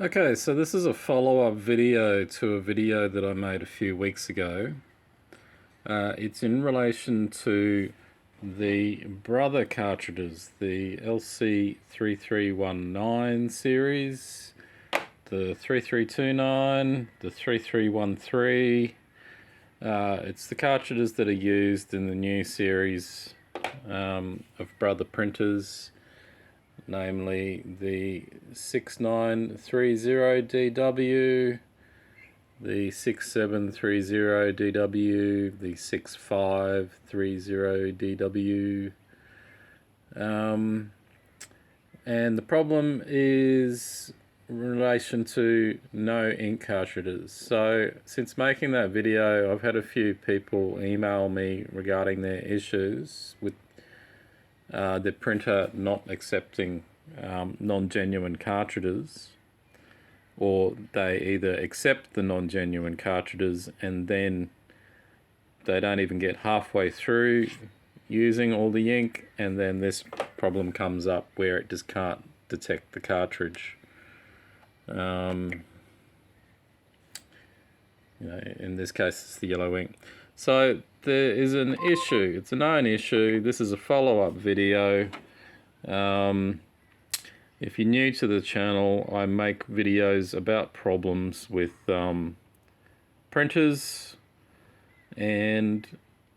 Okay, so this is a follow-up video to a video that I made a few weeks ago. It's in relation to the brother cartridges, the LC3319 series, the 3329, the 3313. It's the cartridges that are used in the new series of brother printers, namely the 6930DW, the 6730DW, the 6530DW, and the problem is in relation to no ink cartridges. So since making that video, I've had a few people email me regarding their issues with the printer not accepting non-genuine cartridges, or they either accept the non-genuine cartridges and then they don't even get halfway through using all the ink, and then this problem comes up where it just can't detect the cartridge. In this case it's the yellow ink. So there is an issue. It's a known issue. This is a follow-up video. If you're new to the channel, I make videos about problems with printers, and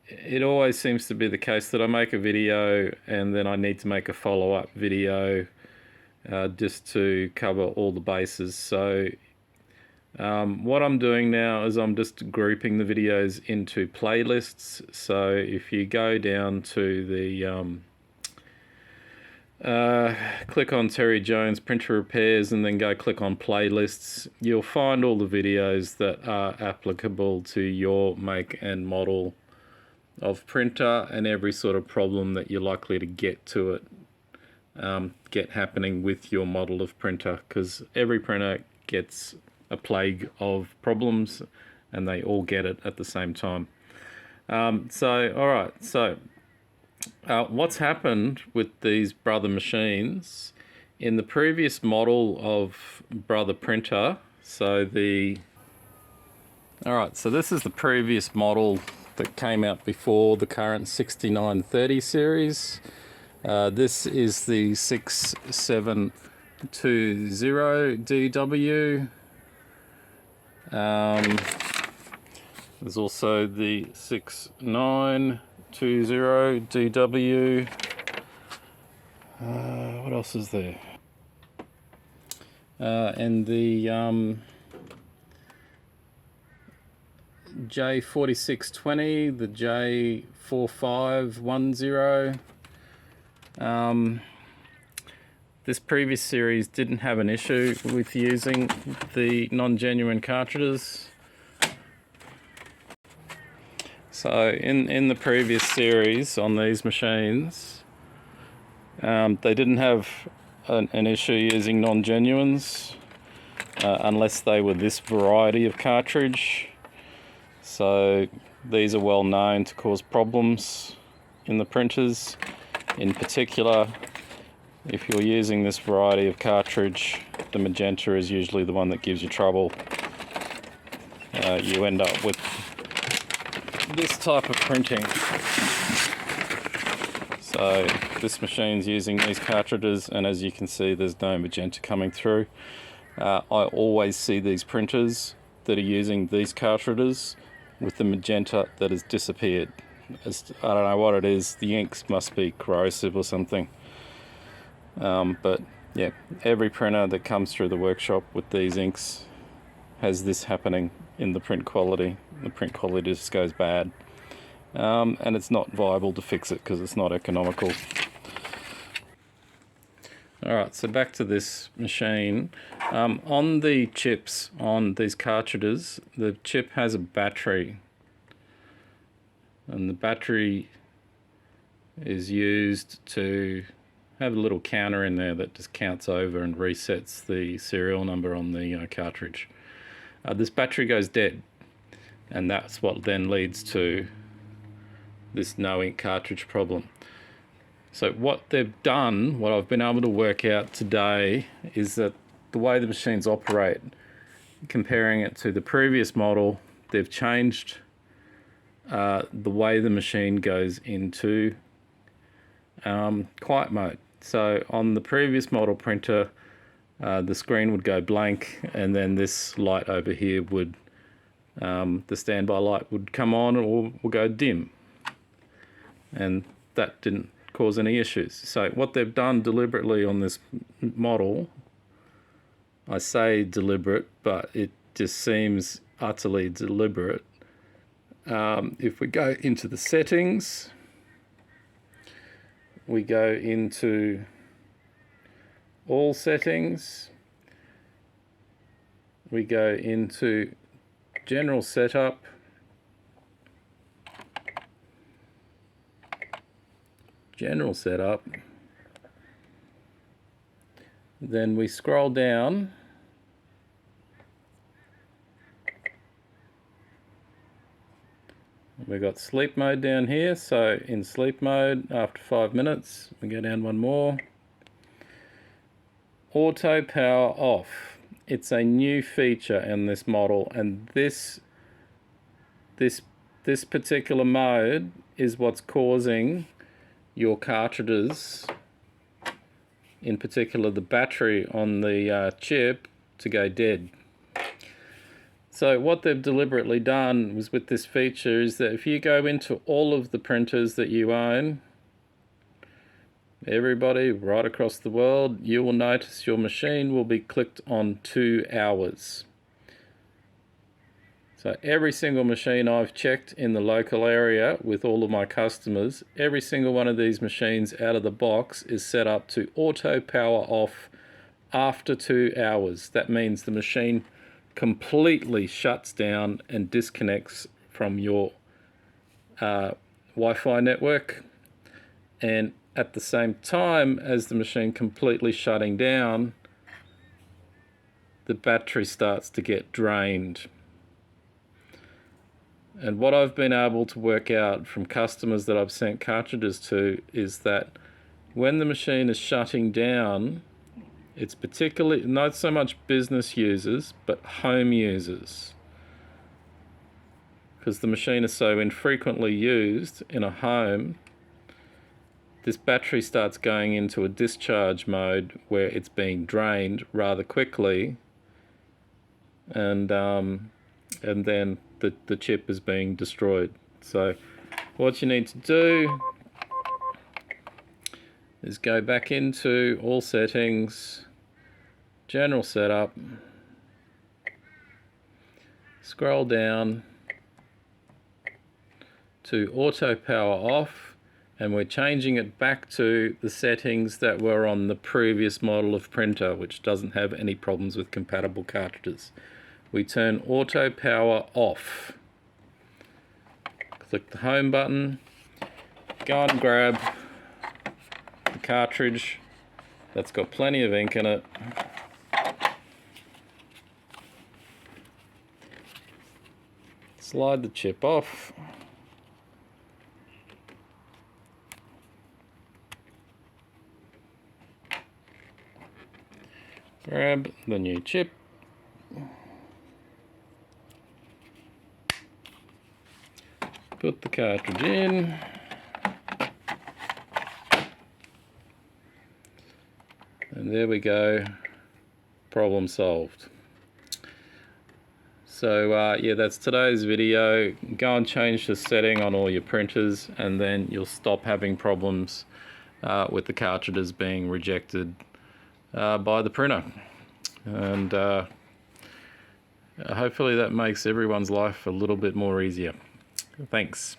it always seems to be the case that I make a video and then I need to make a follow-up video just to cover all the bases. So what I'm doing now is I'm just grouping the videos into playlists. So if you go down to the click on Terry Jones Printer Repairs and then go click on playlists, you'll find all the videos that are applicable to your make and model of printer and every sort of problem that you're likely to get to it, get happening with your model of printer, because every printer gets a plague of problems and they all get it at the same time. Alright, so what's happened with these brother machines in the previous model of brother printer? So this is the previous model that came out before the current 6930 series. This is the 6720DW. There's also the 6920DW. What else is there? And the J4620, the J4510. This previous series didn't have an issue with using the non-genuine cartridges. So in the previous series on these machines, they didn't have an issue using non-genuines unless they were this variety of cartridge. So these are well known to cause problems in the printers. In particular, if you're using this variety of cartridge, the magenta is usually the one that gives you trouble. You end up with this type of printing. So this machine's using these cartridges, and as you can see, there's no magenta coming through. I always see these printers that are using these cartridges with the magenta that has disappeared. I don't know what it is. The inks must be corrosive or something. But yeah, every printer that comes through the workshop with these inks has this happening in the print quality. The print quality just goes bad, and it's not viable to fix it because it's not economical. Alright, so back to this machine. On the chips on these cartridges, the chip has a battery, and the battery is used to have a little counter in there that just counts over and resets the serial number on the cartridge. This battery goes dead, and that's what then leads to this no ink cartridge problem. So what they've done, what I've been able to work out today, is that the way the machines operate, comparing it to the previous model, they've changed the way the machine goes into quiet mode. So on the previous model printer, the screen would go blank, and then this light over here would, the standby light would come on or will go dim, and that didn't cause any issues. So what they've done deliberately on this model, I say deliberate, but it just seems utterly deliberate. If we go into the settings, we go into all settings, we go into general setup, then we scroll down we've got sleep mode down here. So in sleep mode, after 5 minutes, we go down one more. Auto power off. It's a new feature in this model, and this particular mode is what's causing your cartridges, in particular the battery on the chip, to go dead. So what they've deliberately done was with this feature is that if you go into all of the printers that you own, everybody right across the world, you will notice your machine will be clicked on 2 hours. So every single machine I've checked in the local area with all of my customers, every single one of these machines out of the box is set up to auto power off after 2 hours. That means the machine completely shuts down and disconnects from your Wi-Fi network, and at the same time as the machine completely shutting down, the battery starts to get drained. And what I've been able to work out from customers that I've sent cartridges to is that when the machine is shutting down, it's particularly not so much business users, but home users. Because the machine is so infrequently used in a home, this battery starts going into a discharge mode where it's being drained rather quickly, and then the chip is being destroyed. So what you need to do is go back into all settings, general setup, scroll down to auto power off, and we're changing it back to the settings that were on the previous model of printer, which doesn't have any problems with compatible cartridges. We turn auto power off. Click the home button, go and grab the cartridge that's got plenty of ink in it. Slide the chip off. Grab the new chip. Put the cartridge in. And there we go. Problem solved. So yeah, that's today's video. Go and change the setting on all your printers, and then you'll stop having problems with the cartridges being rejected by the printer. And hopefully that makes everyone's life a little bit more easier. Thanks.